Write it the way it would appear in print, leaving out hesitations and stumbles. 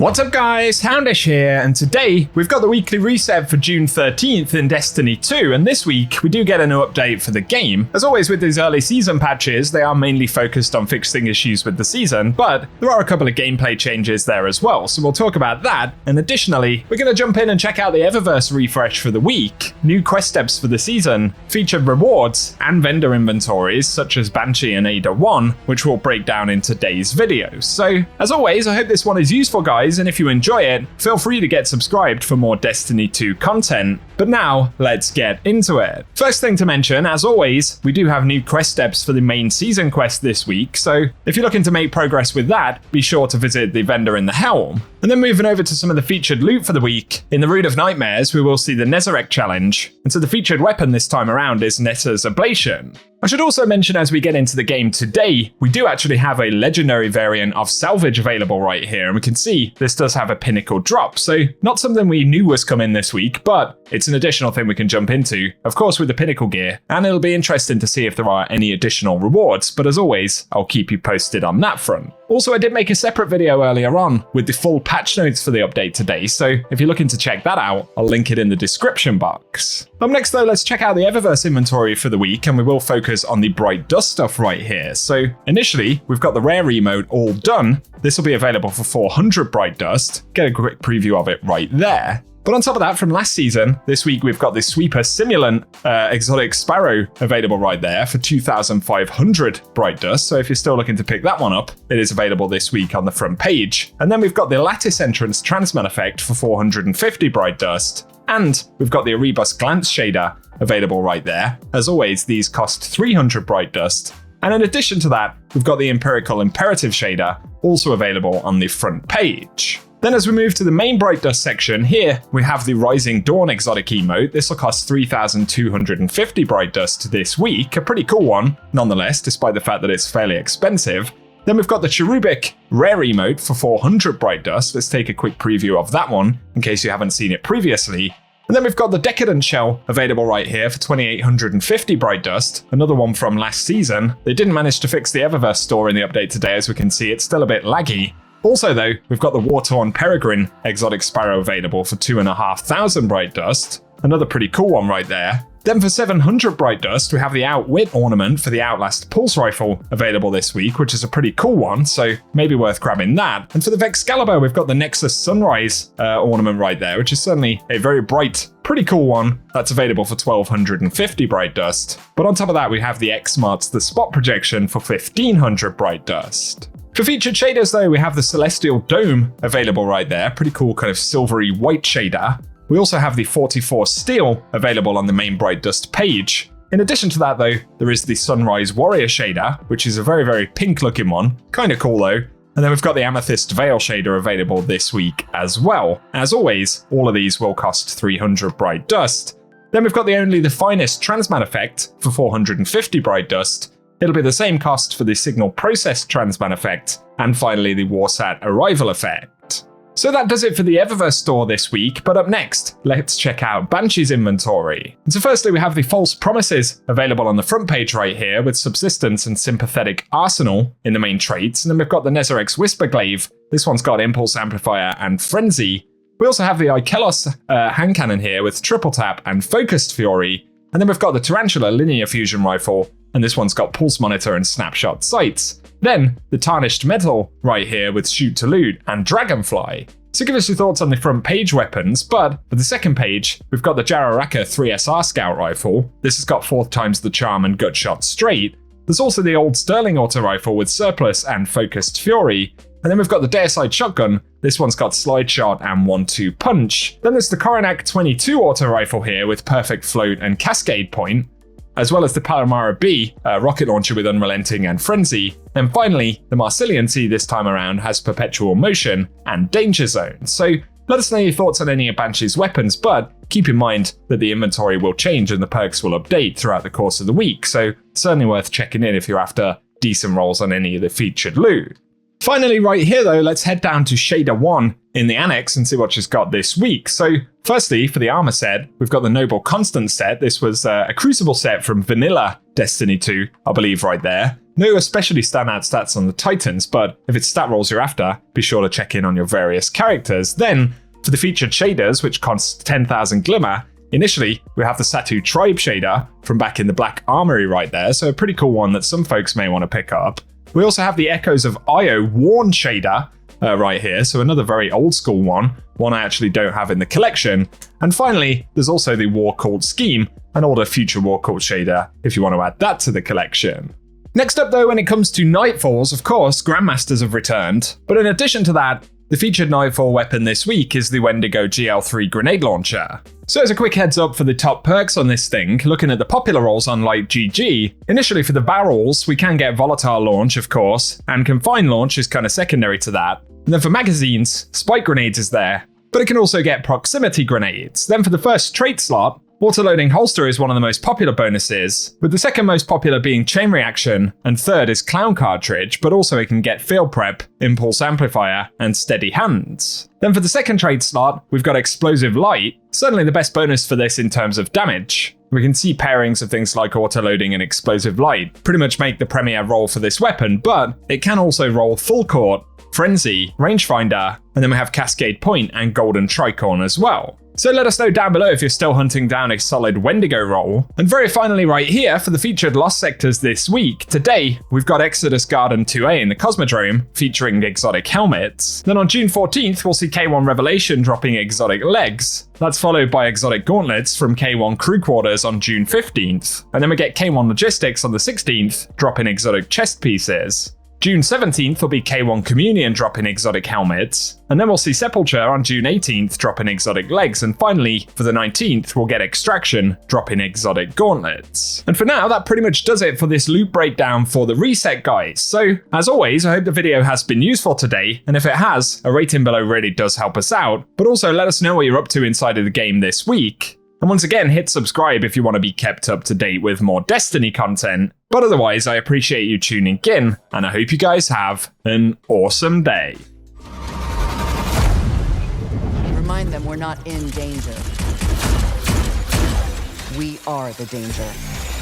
What's up guys, Houndish here, and today we've got the weekly reset for June 13th in Destiny 2, and this week we do get a new update for the game. As always with these early season patches, they are mainly focused on fixing issues with the season, but there are a couple of gameplay changes there as well, so we'll talk about that, and additionally, we're going to jump in and check out the Eververse refresh for the week, new quest steps for the season, featured rewards, and vendor inventories such as Banshee and ADA-1, which we'll break down in today's video. So, as always, I hope this one is useful guys, and if you enjoy it, feel free to get subscribed for more Destiny 2 content. But now, let's get into it. First thing to mention, as always, we do have new quest steps for the main season quest this week, so if you're looking to make progress with that, be sure to visit the vendor in the Helm. And then moving over to some of the featured loot for the week, in the Root of Nightmares we will see the Nezarec challenge, and so the featured weapon this time around is Netta's Ablation. I should also mention as we get into the game today, we do actually have a legendary variant of Salvage available right here, and we can see this does have a pinnacle drop, so not something we knew was coming this week, but it's an additional thing we can jump into, of course with the pinnacle gear, and it'll be interesting to see if there are any additional rewards, but as always, I'll keep you posted on that front. Also, I did make a separate video earlier on with the full patch notes for the update today, so if you're looking to check that out, I'll link it in the description box. Up next though, let's check out the Eververse inventory for the week, and we will focus on the Bright Dust stuff right here. So initially, we've got the rare emote all done. This will be available for 400 Bright Dust. Get a quick preview of it right there. But on top of that, from last season, this week we've got the Sweeper Simulant Exotic Sparrow available right there for 2,500 Bright Dust. So if you're still looking to pick that one up, it is available this week on the front page. And then we've got the Lattice Entrance Transman effect for 450 Bright Dust. And we've got the Erebus Glance shader available right there. As always, these cost 300 Bright Dust. And in addition to that, we've got the Empirical Imperative shader also available on the front page. Then as we move to the main Bright Dust section, here we have the Rising Dawn exotic emote. This will cost 3,250 Bright Dust this week, a pretty cool one nonetheless, despite the fact that it's fairly expensive. Then we've got the Cherubic rare emote for 400 Bright Dust. Let's take a quick preview of that one in case you haven't seen it previously. And then we've got the Decadent Shell available right here for 2,850 Bright Dust, another one from last season. They didn't manage to fix the Eververse store in the update today, as we can see it's still a bit laggy. Also though, we've got the War-Torn Peregrine Exotic Sparrow available for 2,500 Bright Dust, another pretty cool one right there. Then for 700 Bright Dust, we have the Outwit ornament for the Outlast Pulse Rifle available this week, which is a pretty cool one, so maybe worth grabbing that. And for the Vexcalibur, we've got the Nexus Sunrise ornament right there, which is certainly a very bright, pretty cool one that's available for 1,250 Bright Dust. But on top of that, we have the X-Smarts the Spot Projection for 1,500 Bright Dust. For featured shaders though, we have the Celestial Dome available right there, pretty cool kind of silvery white shader. We also have the 44 Steel available on the main Bright Dust page. In addition to that though, there is the Sunrise Warrior shader, which is a very, very pink looking one. Kind of cool though. And then we've got the Amethyst Veil shader available this week as well. As always, all of these will cost 300 Bright Dust. Then we've got the Only the Finest Transman effect for 450 Bright Dust. It'll be the same cost for the Signal Process Transman effect, and finally the Warsat Arrival effect. So that does it for the Eververse store this week, but up next, let's check out Banshee's inventory. And so firstly, we have the False Promises available on the front page right here with Subsistence and Sympathetic Arsenal in the main traits, and then we've got the Nezarec's Whisper Glaive. This one's got Impulse Amplifier and Frenzy. We also have the Ikelos hand cannon here with Triple Tap and Focused Fury, and then we've got the Tarantula Linear Fusion Rifle, and this one's got Pulse Monitor and Snapshot Sights. Then, the Tarnished Metal right here with Shoot to Loot and Dragonfly. So give us your thoughts on the front page weapons, but for the second page, we've got the Jararaka 3SR Scout Rifle. This has got 4 times the charm and gut shot straight. There's also the old Sterling Auto Rifle with Surplus and Focused Fury. And then we've got the Deicide Shotgun. This one's got Slide Shot and 1-2 Punch. Then there's the Coronac 22 Auto Rifle here with Perfect Float and Cascade Point, as well as the Palomara B rocket launcher with Unrelenting and Frenzy. And finally, the Marsilian T this time around has Perpetual Motion and Danger Zone. So let us know your thoughts on any of Banshee's weapons, but keep in mind that the inventory will change and the perks will update throughout the course of the week, so certainly worth checking in if you're after decent rolls on any of the featured loot. Finally, right here though, let's head down to Shader 1 in the Annex and see what she's got this week. So firstly, for the armor set, we've got the Noble Constant set. This was a Crucible set from Vanilla Destiny 2, I believe right there. No especially standout stats on the Titans, but if it's stat rolls you're after, be sure to check in on your various characters. Then, for the featured shaders, which cost 10,000 Glimmer, initially, we have the Satu Tribe shader from back in the Black Armory right there, so a pretty cool one that some folks may want to pick up. We also have the Echoes of Io Worn shader right here, so another very old school one I actually don't have in the collection. And finally, there's also the War Cult Scheme, an older future War Cult shader, if you want to add that to the collection. Next up though, when it comes to Nightfalls, of course, Grandmasters have returned, but in addition to that, the featured Nightfall weapon this week is the Wendigo GL3 grenade launcher. So as a quick heads up for the top perks on this thing, looking at the popular rolls on Light GG, initially for the barrels, we can get Volatile Launch, of course, and Confined Launch is kind of secondary to that. And then for magazines, Spike Grenades is there, but it can also get Proximity Grenades. Then for the first trait slot, Autoloading Holster is one of the most popular bonuses, with the second most popular being Chain Reaction, and third is Clown Cartridge, but also it can get Field Prep, Impulse Amplifier, and Steady Hands. Then for the second trade slot, we've got Explosive Light, certainly the best bonus for this in terms of damage. We can see pairings of things like Autoloading and Explosive Light pretty much make the premier roll for this weapon, but it can also roll Full Court, Frenzy, Rangefinder, and then we have Cascade Point and Golden Tricorn as well. So let us know down below if you're still hunting down a solid Wendigo roll. And very finally right here for the featured Lost Sectors this week, today we've got Exodus Garden 2A in the Cosmodrome featuring exotic helmets. Then on June 14th we'll see K1 Revelation dropping exotic legs. That's followed by exotic gauntlets from K1 Crew Quarters on June 15th. And then we get K1 Logistics on the 16th, dropping exotic chest pieces. June 17th will be K1 Communion dropping exotic helmets, and then we'll see Sepulture on June 18th dropping exotic legs, and finally, for the 19th, we'll get Extraction dropping exotic gauntlets. And for now, that pretty much does it for this loot breakdown for the reset, guys. So, as always, I hope the video has been useful today, and if it has, a rating below really does help us out, but also let us know what you're up to inside of the game this week. And once again, hit subscribe if you want to be kept up to date with more Destiny content. But otherwise, I appreciate you tuning in, and I hope you guys have an awesome day. Remind them we're not in danger. We are the danger.